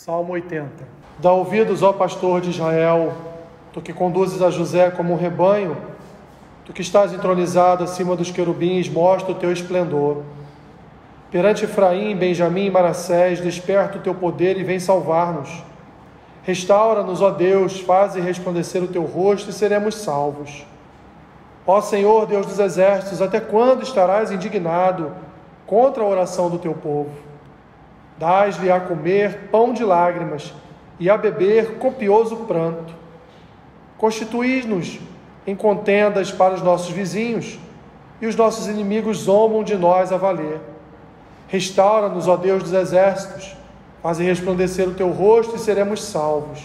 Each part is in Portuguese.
Salmo 80. Dá ouvidos, ó pastor de Israel, tu que conduzes a José como um rebanho, tu que estás entronizado acima dos querubins, mostra o teu esplendor. Perante Efraim, Benjamim e Manassés, desperta o teu poder e vem salvar-nos. Restaura-nos, ó Deus, faze resplandecer o teu rosto e seremos salvos. Ó Senhor, Deus dos exércitos, até quando estarás indignado contra a oração do teu povo? Dás-lhe a comer pão de lágrimas e a beber copioso pranto. Constituís-nos em contendas para os nossos vizinhos, e os nossos inimigos zombam de nós a valer. Restaura-nos, ó Deus dos exércitos, faze resplandecer o teu rosto e seremos salvos.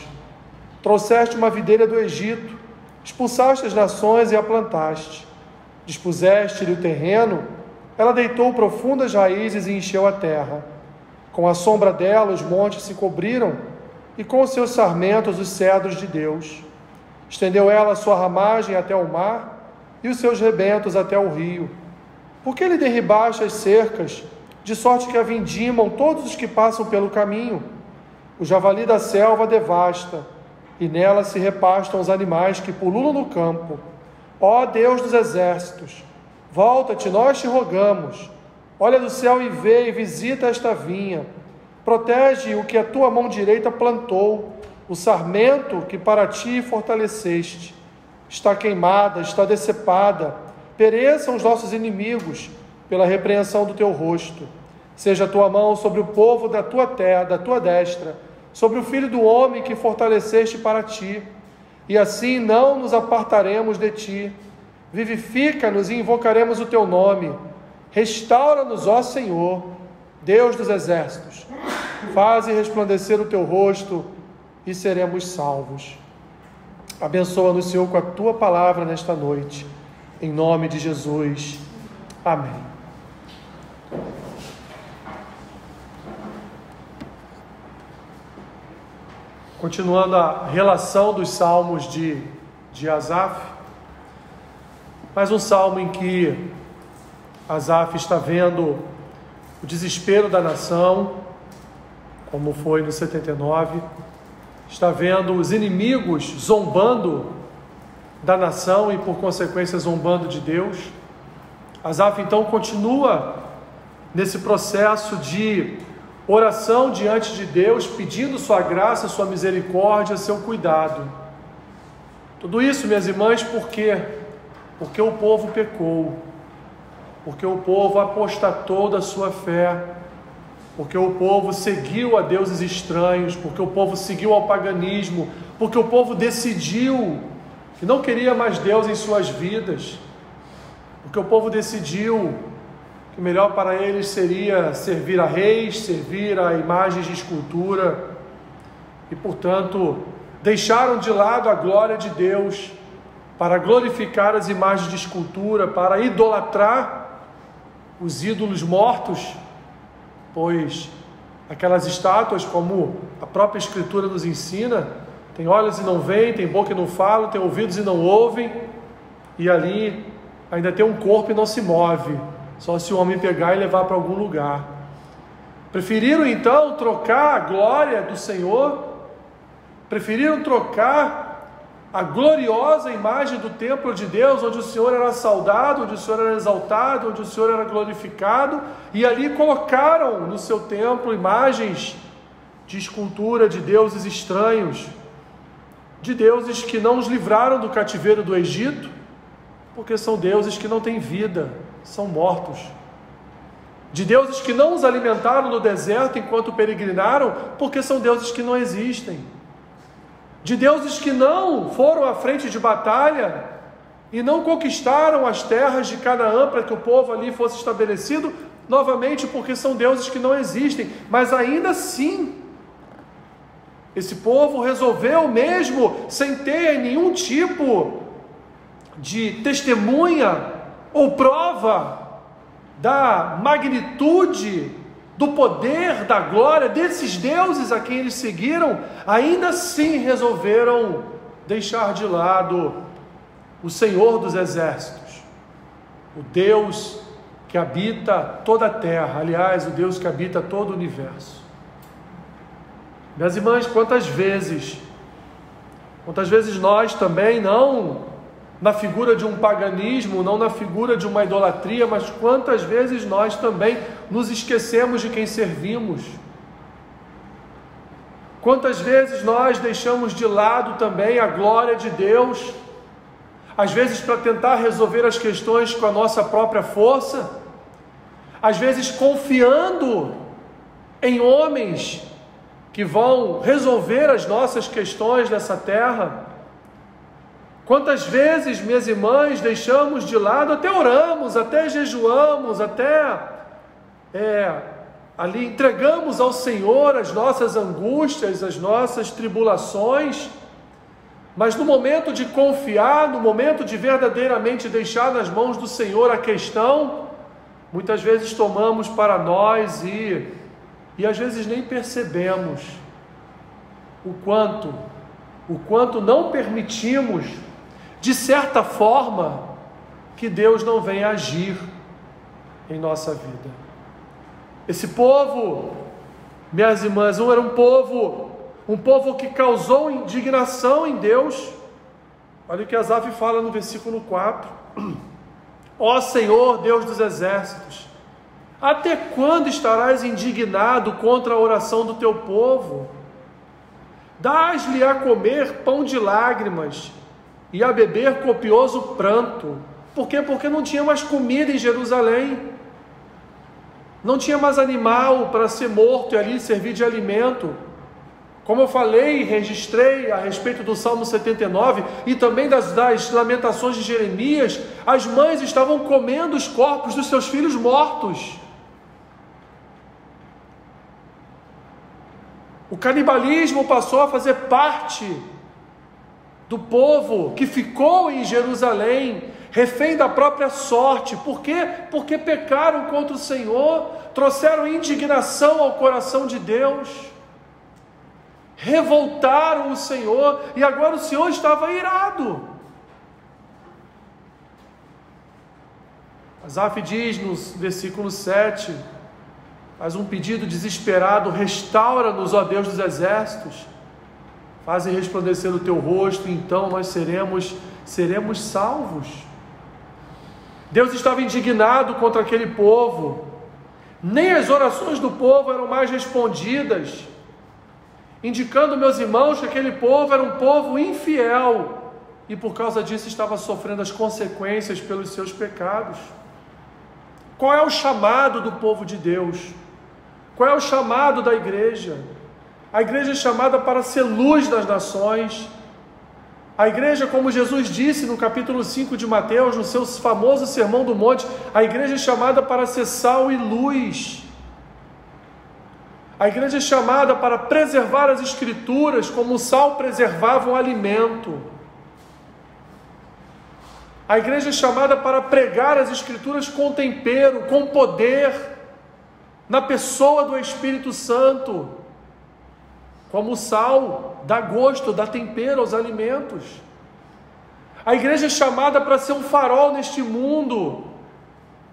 Trouxeste uma videira do Egito, expulsaste as nações e a plantaste. Dispuseste-lhe o terreno, ela deitou profundas raízes e encheu a terra. Com a sombra dela os montes se cobriram, e com os seus sarmentos os cedros de Deus. Estendeu ela a sua ramagem até o mar, e os seus rebentos até o rio. Por que lhe derribaste as cercas, de sorte que a vindimam todos os que passam pelo caminho? O javali da selva devasta, e nela se repastam os animais que pululam no campo. Ó Deus dos exércitos, volta-te, nós te rogamos. Olha do céu e vê e visita esta vinha. Protege o que a tua mão direita plantou, o sarmento que para ti fortaleceste. Está queimada, está decepada. Pereçam os nossos inimigos pela repreensão do teu rosto. Seja a tua mão sobre o povo da tua terra, da tua destra, sobre o filho do homem que fortaleceste para ti. E assim não nos apartaremos de ti. Vivifica-nos e invocaremos o teu nome. Restaura-nos, ó Senhor, Deus dos exércitos. Faze resplandecer o teu rosto e seremos salvos. Abençoa-nos, Senhor, com a tua palavra nesta noite. Em nome de Jesus. Amém. Continuando a relação dos salmos de Asaf, mais um salmo em que Asaf está vendo o desespero da nação, como foi no 79, está vendo os inimigos zombando da nação e, por consequência, zombando de Deus. Asaf, então, continua nesse processo de oração diante de Deus, pedindo sua graça, sua misericórdia, seu cuidado. Tudo isso, minhas irmãs, por quê? Porque o povo pecou. Porque o povo apostatou da sua fé, porque o povo seguiu a deuses estranhos, porque o povo seguiu ao paganismo, porque o povo decidiu que não queria mais Deus em suas vidas, porque o povo decidiu que o melhor para eles seria servir a reis, servir a imagens de escultura, e portanto deixaram de lado a glória de Deus para glorificar as imagens de escultura, para idolatrar os ídolos mortos, pois aquelas estátuas, como a própria Escritura nos ensina, tem olhos e não veem, tem boca e não falam, tem ouvidos e não ouvem, e ali ainda tem um corpo e não se move, só se o homem pegar e levar para algum lugar. Preferiram então trocar a glória do Senhor, preferiram trocar a gloriosa imagem do templo de Deus, onde o Senhor era saudado, onde o Senhor era exaltado, onde o Senhor era glorificado, e ali colocaram no seu templo imagens de escultura de deuses estranhos, de deuses que não os livraram do cativeiro do Egito, porque são deuses que não têm vida, são mortos, de deuses que não os alimentaram no deserto enquanto peregrinaram, porque são deuses que não existem, de deuses que não foram à frente de batalha e não conquistaram as terras de Canaã para que o povo ali fosse estabelecido, novamente porque são deuses que não existem, mas ainda assim, esse povo resolveu, mesmo sem ter nenhum tipo de testemunha ou prova da magnitude, do poder, da glória desses deuses a quem eles seguiram, ainda assim resolveram deixar de lado o Senhor dos exércitos, o Deus que habita toda a terra, aliás, o Deus que habita todo o universo. Minhas irmãs, quantas vezes nós também, não na figura de um paganismo, não na figura de uma idolatria, mas quantas vezes nós também nos esquecemos de quem servimos? Quantas vezes nós deixamos de lado também a glória de Deus, às vezes para tentar resolver as questões com a nossa própria força, às vezes confiando em homens que vão resolver as nossas questões nessa terra. Quantas vezes, minhas irmãs, deixamos de lado, até oramos, até jejuamos, até ali entregamos ao Senhor as nossas angústias, as nossas tribulações, mas no momento de confiar, no momento de verdadeiramente deixar nas mãos do Senhor a questão, muitas vezes tomamos para nós e às vezes nem percebemos o quanto não permitimos, de certa forma, que Deus não venha agir em nossa vida. Esse povo, minhas irmãs, era um povo que causou indignação em Deus. Olha o que Asaf fala no versículo 4. Ó Senhor, Deus dos exércitos, até quando estarás indignado contra a oração do teu povo? Dás-lhe a comer pão de lágrimas e a beber copioso pranto. Por quê? Porque não tinha mais comida em Jerusalém. Não tinha mais animal para ser morto e ali servir de alimento. Como eu falei e registrei a respeito do Salmo 79 e também das lamentações de Jeremias, as mães estavam comendo os corpos dos seus filhos mortos. O canibalismo passou a fazer parte do povo que ficou em Jerusalém, refém da própria sorte. Por quê? Porque pecaram contra o Senhor, trouxeram indignação ao coração de Deus, revoltaram o Senhor, e agora o Senhor estava irado. Asaf diz no versículo 7, faz um pedido desesperado: restaura-nos, ó Deus dos exércitos, faze resplandecer o teu rosto, e então nós seremos salvos. Deus estava indignado contra aquele povo, nem as orações do povo eram mais respondidas, indicando, meus irmãos, que aquele povo era um povo infiel, e por causa disso estava sofrendo as consequências pelos seus pecados. Qual é o chamado do povo de Deus? Qual é o chamado da igreja? A igreja é chamada para ser luz das nações. A igreja, como Jesus disse no capítulo 5 de Mateus, no seu famoso Sermão do Monte, a igreja é chamada para ser sal e luz. A igreja é chamada para preservar as Escrituras, como o sal preservava o alimento. A igreja é chamada para pregar as Escrituras com tempero, com poder, na pessoa do Espírito Santo. Como o sal dá gosto, dá tempero aos alimentos. A igreja é chamada para ser um farol neste mundo.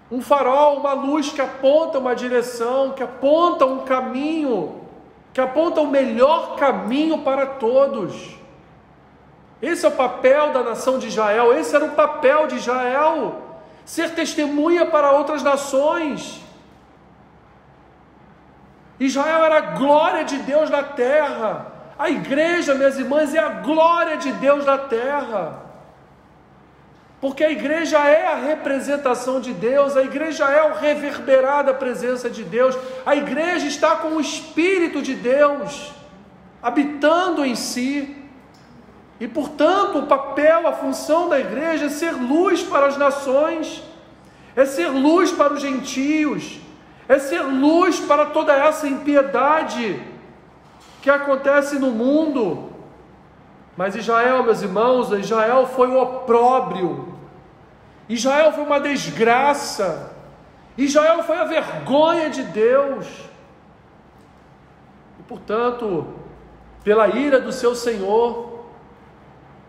Um farol, uma luz que aponta uma direção, que aponta um caminho, que aponta o melhor caminho para todos. Esse é o papel da nação de Israel, esse era o papel de Israel, ser testemunha para outras nações. Israel era a glória de Deus na terra. A igreja, minhas irmãs, é a glória de Deus na terra. Porque a igreja é a representação de Deus, a igreja é o reverberar da presença de Deus, a igreja está com o Espírito de Deus habitando em si. E portanto o papel, a função da igreja é ser luz para as nações, é ser luz para os gentios, é ser luz para toda essa impiedade que acontece no mundo. Mas Israel, meus irmãos, Israel foi o opróbrio, Israel foi uma desgraça, Israel foi a vergonha de Deus. E portanto, pela ira do seu Senhor,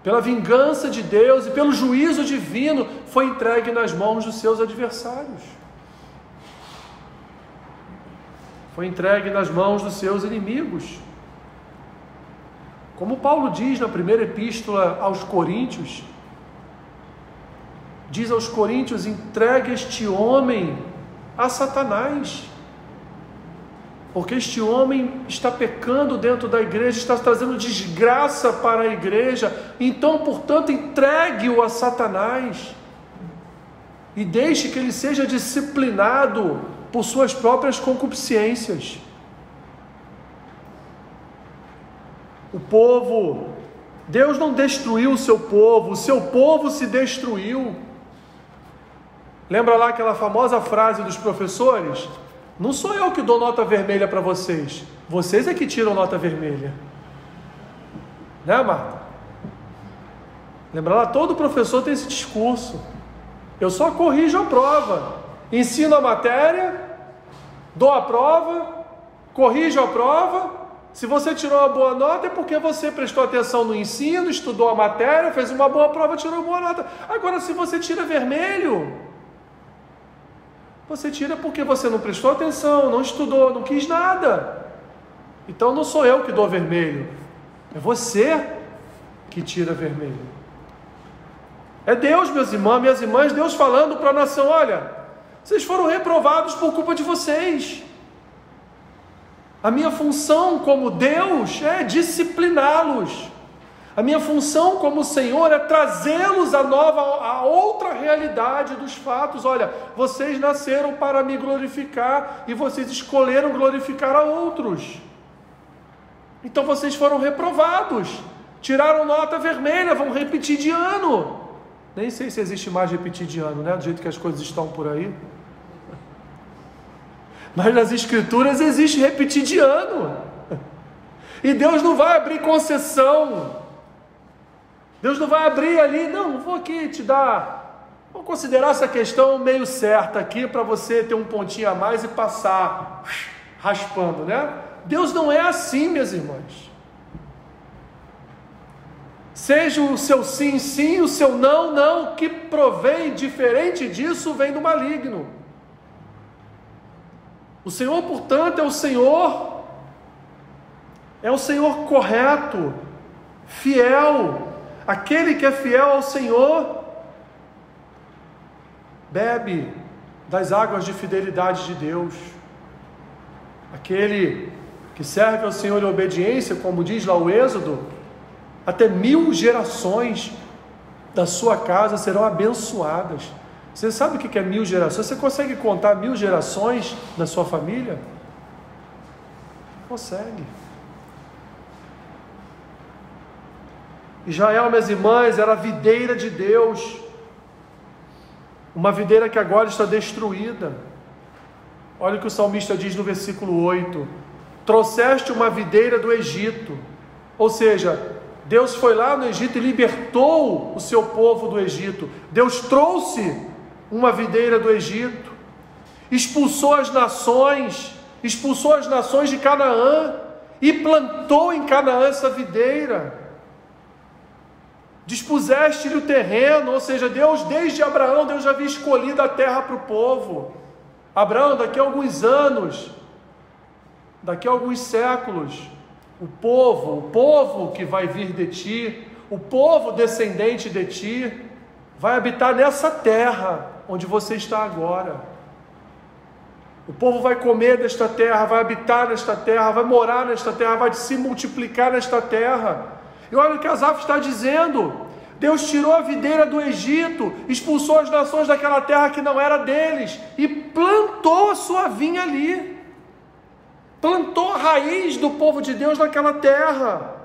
pela vingança de Deus e pelo juízo divino, foi entregue nas mãos dos seus adversários. Foi entregue nas mãos dos seus inimigos. Como Paulo diz na primeira epístola aos Coríntios, diz aos Coríntios: entregue este homem a Satanás, porque este homem está pecando dentro da igreja, está trazendo desgraça para a igreja. Então, portanto, entregue-o a Satanás e deixe que ele seja disciplinado por suas próprias concupiscências. O povo, Deus não destruiu o seu povo se destruiu. Lembra lá aquela famosa frase dos professores? Não sou eu que dou nota vermelha para vocês, vocês é que tiram nota vermelha. Né, Marta? Lembra lá, todo professor tem esse discurso. Eu só corrijo a prova, ensino a matéria, dou a prova, corrijo a prova. Se você tirou uma boa nota é porque você prestou atenção no ensino, estudou a matéria, fez uma boa prova, tirou uma boa nota. Agora, se você tira vermelho, você tira porque você não prestou atenção, não estudou, não quis nada. Então não sou eu que dou vermelho, é você que tira vermelho. É Deus, meus irmãos, minhas irmãs, Deus falando para a nação: olha, vocês foram reprovados por culpa de vocês. A minha função como Deus é discipliná-los. A minha função como Senhor é trazê-los a outra realidade dos fatos. Olha, vocês nasceram para me glorificar e vocês escolheram glorificar a outros. Então vocês foram reprovados, tiraram nota vermelha, vão repetir de ano. Nem sei se existe mais repetir de ano, né? Do jeito que as coisas estão por aí. Mas nas Escrituras existe repetir de ano. E Deus não vai abrir concessão. Deus não vai abrir ali, não, vou aqui te dar, vou considerar essa questão meio certa aqui, para você ter um pontinho a mais e passar raspando, né? Deus não é assim, minhas irmãs. Seja o seu sim, sim, o seu não, não, que provém diferente disso, vem do maligno. O Senhor, portanto, é o Senhor correto, fiel. Aquele que é fiel ao Senhor, bebe das águas de fidelidade de Deus. Aquele que serve ao Senhor em obediência, como diz lá o Êxodo, até 1000 gerações da sua casa serão abençoadas. Você sabe o que é 1000 gerações? Você consegue contar 1000 gerações da sua família? Consegue. Israel, minhas irmãs, era a videira de Deus, uma videira que agora está destruída. Olha o que o salmista diz no versículo 8: trouxeste uma videira do Egito. Ou seja, Deus foi lá no Egito e libertou o seu povo do Egito. Deus trouxe uma videira do Egito, expulsou as nações de Canaã e plantou em Canaã essa videira. Dispuseste-lhe o terreno, ou seja, Deus, desde Abraão, Deus já havia escolhido a terra para o povo. Abraão, daqui a alguns anos, daqui a alguns séculos, o povo que vai vir de ti, o povo descendente de ti, vai habitar nessa terra onde você está agora. O povo vai comer desta terra, vai habitar nesta terra, vai morar nesta terra, vai se multiplicar nesta terra. E olha o que Asaf está dizendo: Deus tirou a videira do Egito, expulsou as nações daquela terra que não era deles e plantou a sua vinha ali, plantou a raiz do povo de Deus naquela terra.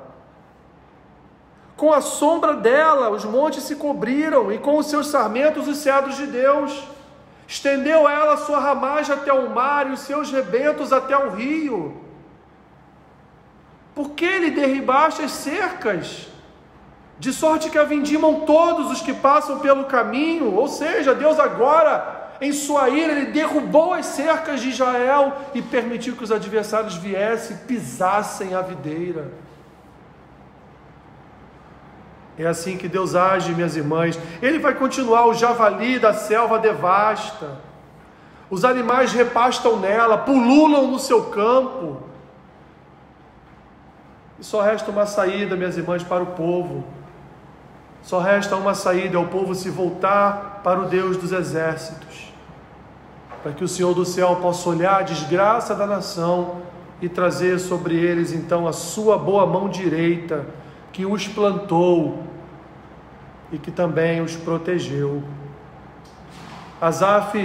Com a sombra dela os montes se cobriram, e com os seus sarmentos os cedros de Deus. Estendeu ela a sua ramagem até o mar e os seus rebentos até o rio. Por que lhe derribaste as cercas? De sorte que a vindimam todos os que passam pelo caminho. Ou seja, Deus agora, em sua ira, Ele derrubou as cercas de Israel e permitiu que os adversários viessem e pisassem a videira. É assim que Deus age, minhas irmãs. Ele vai continuar: o javali da selva devasta, os animais repastam nela, pululam no seu campo. E só resta uma saída, minhas irmãs, para o povo. Só resta uma saída, é o povo se voltar para o Deus dos exércitos, para que o Senhor do céu possa olhar a desgraça da nação e trazer sobre eles então a sua boa mão direita, que os plantou e que também os protegeu. Asaf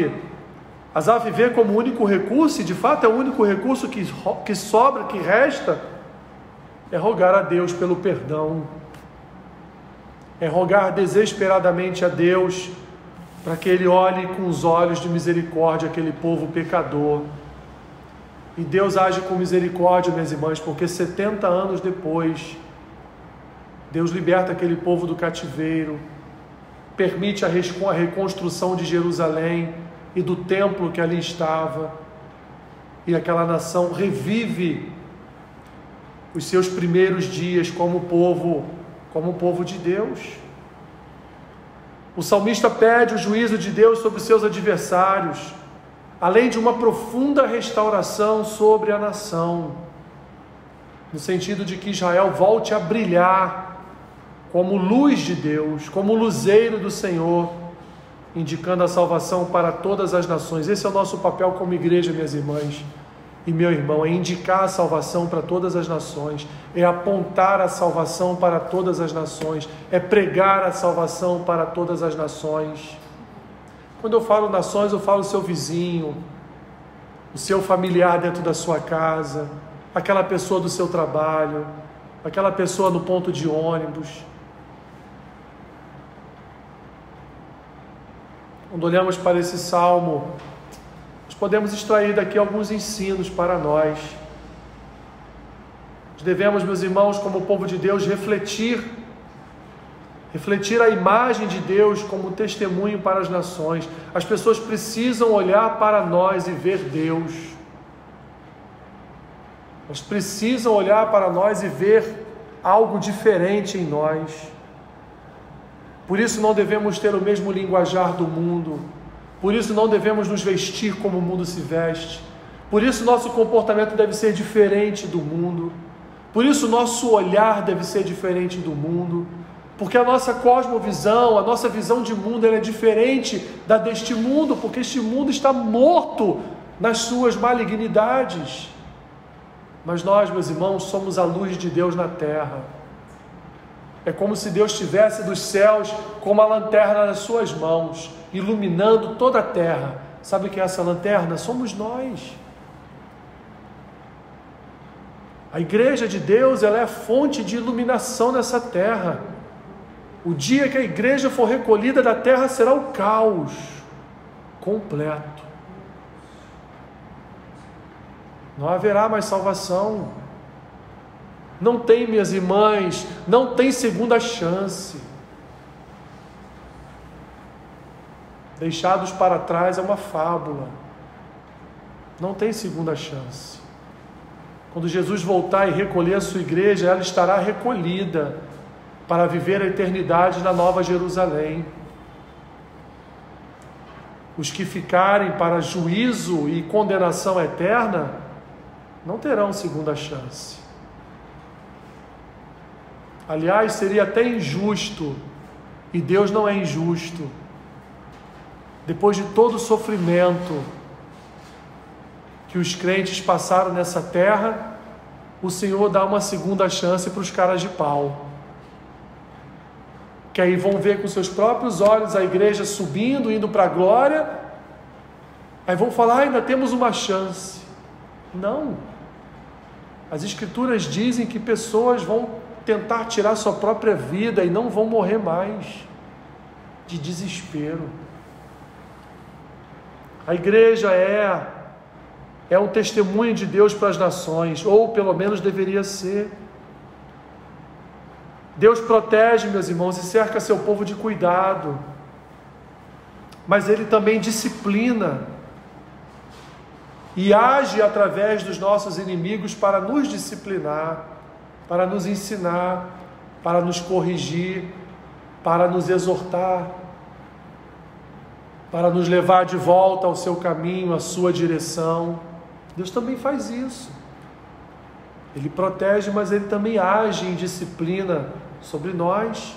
vê como único recurso, e de fato é o único recurso que sobra, que resta, é rogar a Deus pelo perdão, é rogar desesperadamente a Deus para que Ele olhe com os olhos de misericórdia aquele povo pecador. E Deus age com misericórdia, minhas irmãs, porque 70 anos depois, Deus liberta aquele povo do cativeiro, permite a reconstrução de Jerusalém e do templo que ali estava, e aquela nação revive os seus primeiros dias como povo de Deus. O salmista pede o juízo de Deus sobre os seus adversários, além de uma profunda restauração sobre a nação, no sentido de que Israel volte a brilhar como luz de Deus, como luzeiro do Senhor, indicando a salvação para todas as nações. Esse é o nosso papel como igreja, minhas irmãs e meu irmão, é indicar a salvação para todas as nações, é apontar a salvação para todas as nações, é pregar a salvação para todas as nações. Quando eu falo nações, eu falo o seu vizinho, o seu familiar dentro da sua casa, aquela pessoa do seu trabalho, aquela pessoa no ponto de ônibus. Quando olhamos para esse salmo, nós podemos extrair daqui alguns ensinos para nós. Nós devemos, meus irmãos, como povo de Deus, refletir a imagem de Deus como testemunho para as nações. As pessoas precisam olhar para nós e ver Deus. Elas precisam olhar para nós e ver algo diferente em nós. Por isso não devemos ter o mesmo linguajar do mundo. Por isso não devemos nos vestir como o mundo se veste. Por isso nosso comportamento deve ser diferente do mundo. Por isso nosso olhar deve ser diferente do mundo. Porque a nossa cosmovisão, a nossa visão de mundo, ela é diferente da deste mundo, porque este mundo está morto nas suas malignidades. Mas nós, meus irmãos, somos a luz de Deus na terra. É como se Deus estivesse dos céus com uma lanterna nas suas mãos, iluminando toda a terra. Sabe o que é essa lanterna? Somos nós. A igreja de Deus, ela é a fonte de iluminação nessa terra. O dia que a igreja for recolhida da terra será o caos completo. Não haverá mais salvação. Não tem, minhas irmãs, não tem segunda chance. Deixados para trás é uma fábula. Não tem segunda chance. Quando Jesus voltar e recolher a sua igreja, ela estará recolhida para viver a eternidade na Nova Jerusalém. Os que ficarem para juízo e condenação eterna não terão segunda chance. Aliás, seria até injusto, e Deus não é injusto, depois de todo o sofrimento que os crentes passaram nessa terra, o Senhor dá uma segunda chance para os caras de pau, que aí vão ver com seus próprios olhos a igreja subindo, indo para a glória, aí vão falar, ainda temos uma chance. Não. As Escrituras dizem que pessoas vão tentar tirar sua própria vida e não vão morrer mais de desespero. A igreja é um testemunho de Deus para as nações, ou pelo menos deveria ser. Deus protege, meus irmãos, e cerca seu povo de cuidado, mas Ele também disciplina e age através dos nossos inimigos para nos disciplinar, para nos ensinar, para nos corrigir, para nos exortar, para nos levar de volta ao seu caminho, à sua direção. Deus também faz isso. Ele protege, mas Ele também age em disciplina sobre nós.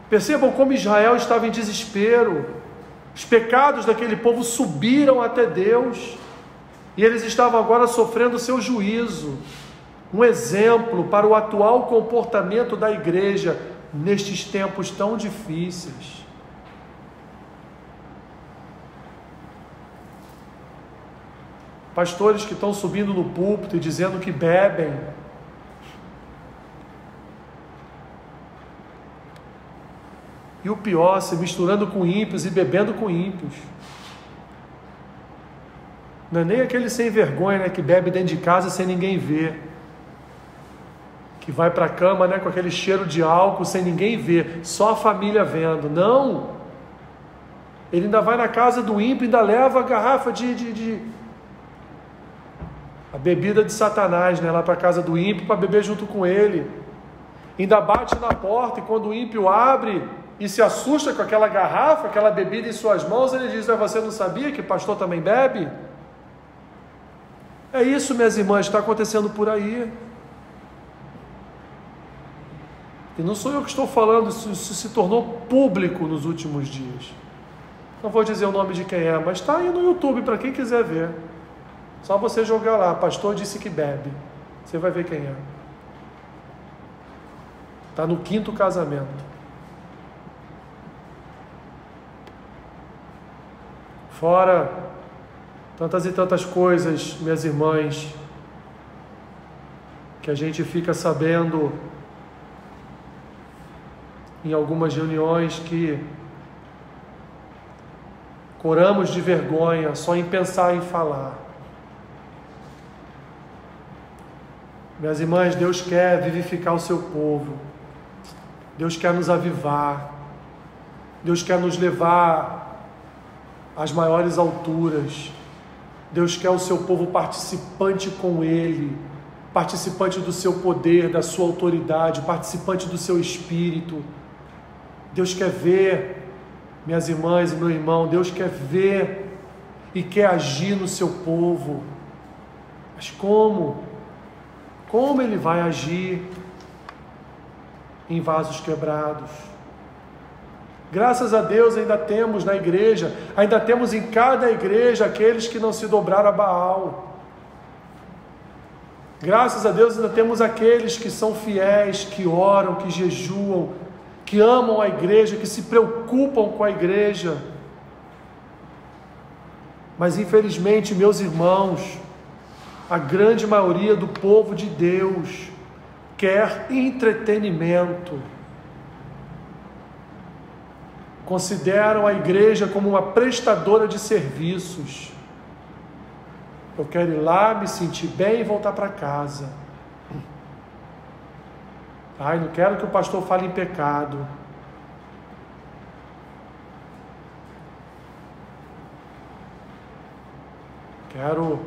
Percebam como Israel estava em desespero. Os pecados daquele povo subiram até Deus. E eles estavam agora sofrendo o seu juízo. Um exemplo para o atual comportamento da igreja nestes tempos tão difíceis. Pastores que estão subindo no púlpito e dizendo que bebem. E o pior, se misturando com ímpios e bebendo com ímpios. Não é nem aquele sem vergonha, né, que bebe dentro de casa sem ninguém ver. Que vai para a cama, né, com aquele cheiro de álcool sem ninguém ver. Só a família vendo. Não! Ele ainda vai na casa do ímpio e ainda leva a garrafa a bebida de Satanás, né, lá para a casa do ímpio para beber junto com ele. Ainda bate na porta e quando o ímpio abre e se assusta com aquela garrafa, aquela bebida em suas mãos, ele diz: você não sabia que pastor também bebe? É isso, minhas irmãs, está acontecendo por aí. E não sou eu que estou falando, isso se tornou público nos últimos dias. Não vou dizer o nome de quem é, mas está aí no YouTube para quem quiser ver. Só você jogar lá, pastor disse que bebe. Você vai ver quem é. Está no 5º casamento. Fora tantas e tantas coisas, minhas irmãs, que a gente fica sabendo em algumas reuniões que coramos de vergonha só em pensar em falar. Minhas irmãs, Deus quer vivificar o seu povo. Deus quer nos avivar. Deus quer nos levar às maiores alturas. Deus quer o seu povo participante com Ele, participante do seu poder, da sua autoridade, participante do seu espírito. Deus quer ver, minhas irmãs e meu irmão, Deus quer ver e quer agir no seu povo. Mas como? Como Ele vai agir em vasos quebrados? Graças a Deus ainda temos na igreja, ainda temos em cada igreja aqueles que não se dobraram a Baal. Graças a Deus ainda temos aqueles que são fiéis, que oram, que jejuam, que amam a igreja, que se preocupam com a igreja. Mas infelizmente, meus irmãos, a grande maioria do povo de Deus quer entretenimento. Consideram a igreja como uma prestadora de serviços. Eu quero ir lá, me sentir bem e voltar para casa. Ai, não quero que o pastor fale em pecado. Quero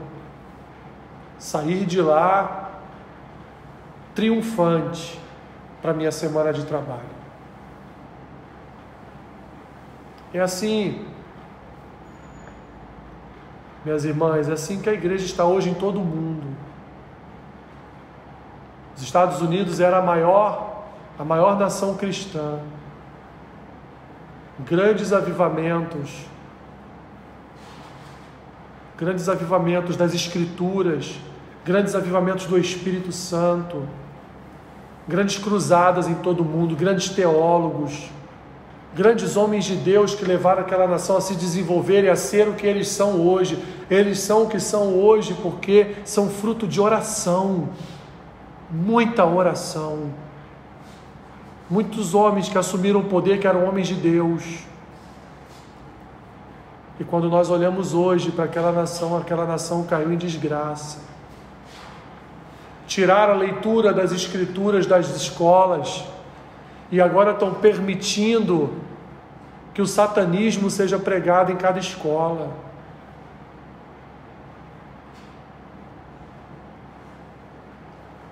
sair de lá triunfante para minha semana de trabalho. É assim, minhas irmãs, é assim que a igreja está hoje em todo o mundo. Os Estados Unidos era a maior nação cristã. Grandes avivamentos das Escrituras, grandes avivamentos do Espírito Santo, grandes cruzadas em todo o mundo, grandes teólogos, grandes homens de Deus que levaram aquela nação a se desenvolver e a ser o que eles são hoje. Eles são o que são hoje porque são fruto de oração, muita oração. Muitos homens que assumiram o poder, que eram homens de Deus. E quando nós olhamos hoje para aquela nação caiu em desgraça. Tiraram a leitura das Escrituras das escolas e agora estão permitindo que o satanismo seja pregado em cada escola.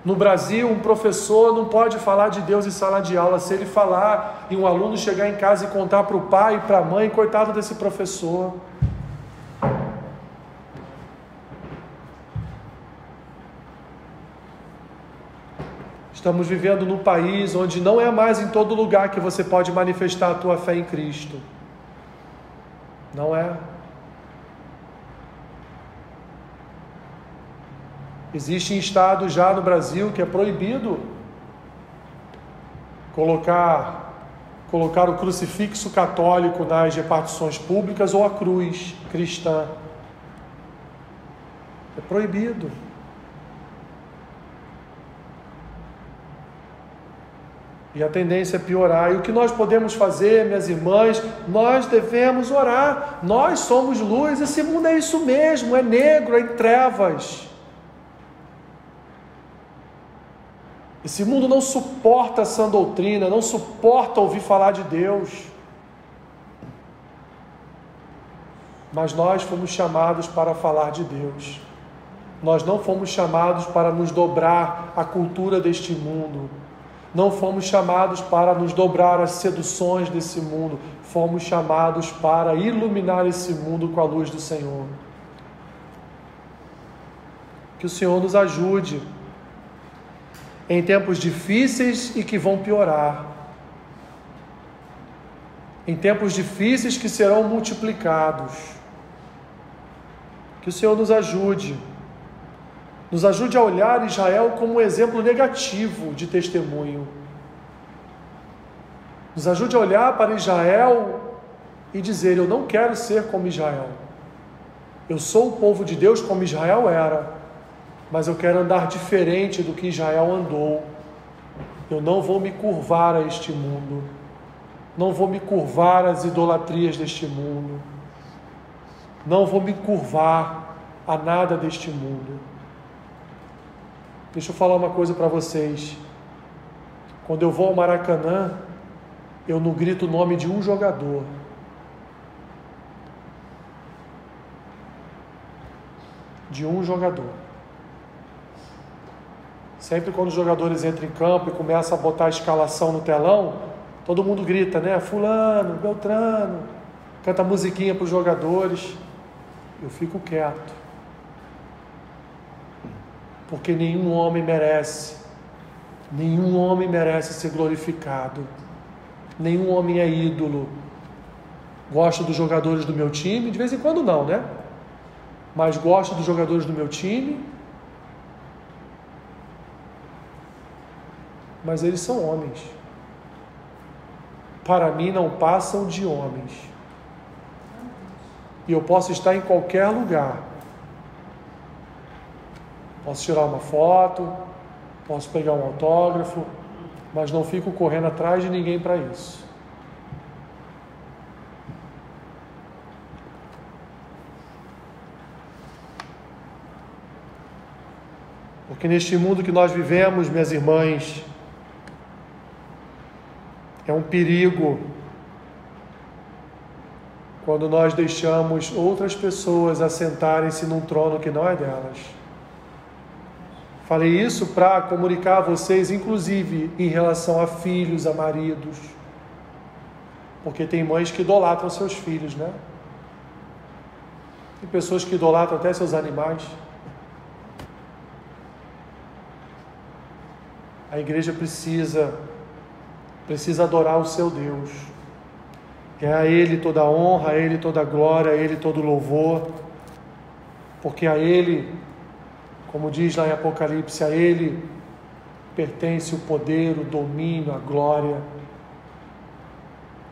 No Brasil, um professor não pode falar de Deus em sala de aula. Se ele falar e um aluno chegar em casa e contar para o pai e para a mãe, coitado desse professor. Estamos vivendo num país onde não é mais em todo lugar que você pode manifestar a tua fé em Cristo. Não é. Existem estados já no Brasil que é proibido colocar o crucifixo católico nas repartições públicas ou a cruz cristã. É proibido. E a tendência é piorar. E o que nós podemos fazer, minhas irmãs? Nós devemos orar. Nós somos luz. Esse mundo é isso mesmo, é negro, é em trevas. Esse mundo não suporta essa doutrina, não suporta ouvir falar de Deus. Mas nós fomos chamados para falar de Deus. Nós não fomos chamados para nos dobrar à cultura deste mundo. Não fomos chamados para nos dobrar às seduções desse mundo. Fomos chamados para iluminar esse mundo com a luz do Senhor. Que o Senhor nos ajude em tempos difíceis e que vão piorar. Em tempos difíceis que serão multiplicados. Que o Senhor nos ajude. Nos ajude a olhar Israel como um exemplo negativo de testemunho. Nos ajude a olhar para Israel e dizer: eu não quero ser como Israel. Eu sou o povo de Deus como Israel era, mas eu quero andar diferente do que Israel andou. Eu não vou me curvar a este mundo. Não vou me curvar às idolatrias deste mundo. Não vou me curvar a nada deste mundo. Deixa eu falar uma coisa para vocês. Quando eu vou ao Maracanã, eu não grito o nome de um jogador. De um jogador. Sempre quando os jogadores entram em campo e começam a botar a escalação no telão, todo mundo grita, né? Fulano, Beltrano, canta musiquinha para os jogadores. Eu fico quieto. Porque nenhum homem merece ser glorificado. Nenhum homem é ídolo. Gosto dos jogadores do meu time, de vez em quando não, né? Mas gosto dos jogadores do meu time. Mas eles são homens. Para mim não passam de homens. E eu posso estar em qualquer lugar. Posso tirar uma foto, posso pegar um autógrafo, mas não fico correndo atrás de ninguém para isso. Porque neste mundo que nós vivemos, minhas irmãs, é um perigo quando nós deixamos outras pessoas assentarem-se num trono que não é delas. Falei isso para comunicar a vocês, inclusive, em relação a filhos, a maridos. Porque tem mães que idolatram seus filhos, né? Tem pessoas que idolatram até seus animais. A igreja precisa adorar o seu Deus. É a Ele toda a honra, a Ele toda a glória, a Ele todo o louvor. Porque a Ele, como diz lá em Apocalipse, a Ele pertence o poder, o domínio, a glória.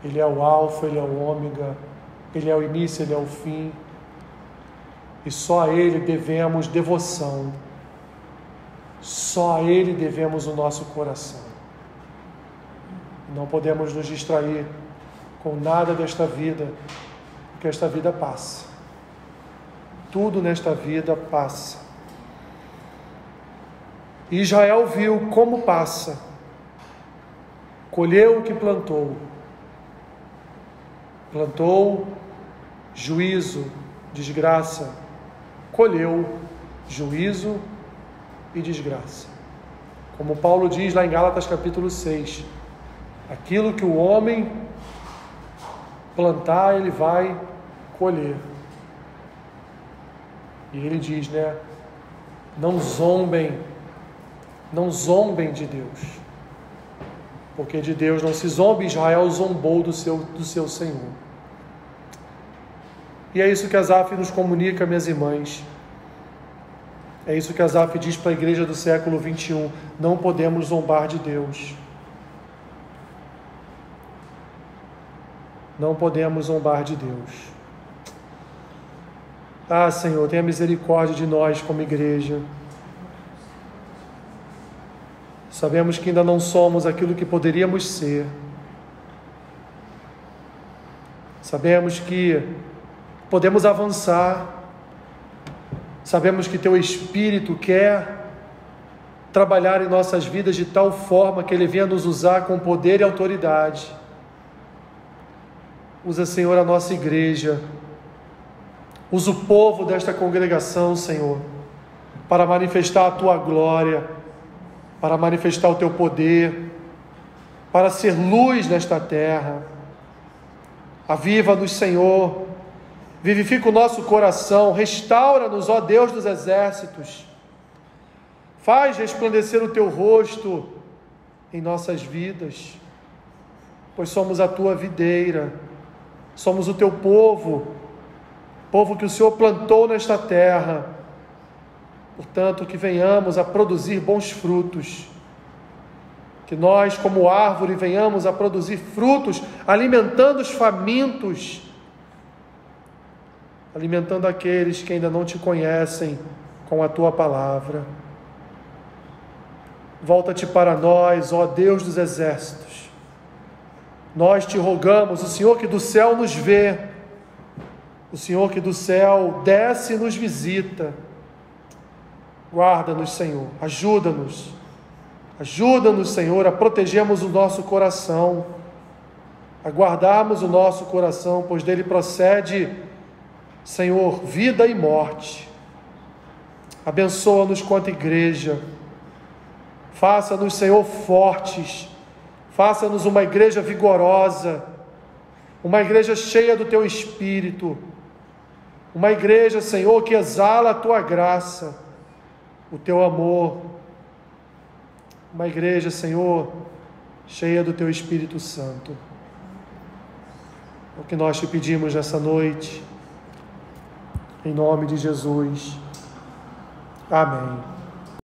Ele é o alfa, Ele é o ômega, Ele é o início, Ele é o fim. E só a Ele devemos devoção. Só a Ele devemos o nosso coração. Não podemos nos distrair com nada desta vida, porque esta vida passa. Tudo nesta vida passa. Israel viu como passa, colheu o que plantou. Plantou juízo, desgraça, colheu juízo e desgraça. Como Paulo diz lá em Gálatas capítulo 6, aquilo que o homem plantar, ele vai colher. E ele diz, né? Não zombem Não zombem de Deus, porque de Deus não se zombe. Israel zombou do seu Senhor. E é isso que Asaf nos comunica, minhas irmãs. É isso que Asaf diz para a igreja do século 21. Não podemos zombar de Deus. Não podemos zombar de Deus. Ah, Senhor, tenha misericórdia de nós como igreja. Sabemos que ainda não somos aquilo que poderíamos ser. Sabemos que podemos avançar. Sabemos que Teu Espírito quer trabalhar em nossas vidas de tal forma que Ele venha nos usar com poder e autoridade. Usa, Senhor, a nossa igreja. Usa o povo desta congregação, Senhor, para manifestar a Tua glória, para manifestar o Teu poder, para ser luz nesta terra. Aviva-nos, Senhor. Vivifica o nosso coração. Restaura-nos, ó Deus dos exércitos. Faz resplandecer o Teu rosto em nossas vidas, pois somos a Tua videira. Somos o Teu povo, povo que o Senhor plantou nesta terra. Portanto, que venhamos a produzir bons frutos. Que nós, como árvore, venhamos a produzir frutos, alimentando os famintos, alimentando aqueles que ainda não Te conhecem com a Tua palavra. Volta-te para nós, ó Deus dos exércitos. Nós Te rogamos, o Senhor que do céu nos vê, o Senhor que do céu desce e nos visita. Guarda-nos, Senhor, ajuda-nos, Senhor, a protegermos o nosso coração, a guardarmos o nosso coração, pois dele procede, Senhor, vida e morte. Abençoa-nos quanto igreja, faça-nos, Senhor, fortes, faça-nos uma igreja vigorosa, uma igreja cheia do Teu Espírito, uma igreja, Senhor, que exala a Tua graça, o Teu amor, uma igreja, Senhor, cheia do Teu Espírito Santo. É o que nós Te pedimos nessa noite, em nome de Jesus. Amém.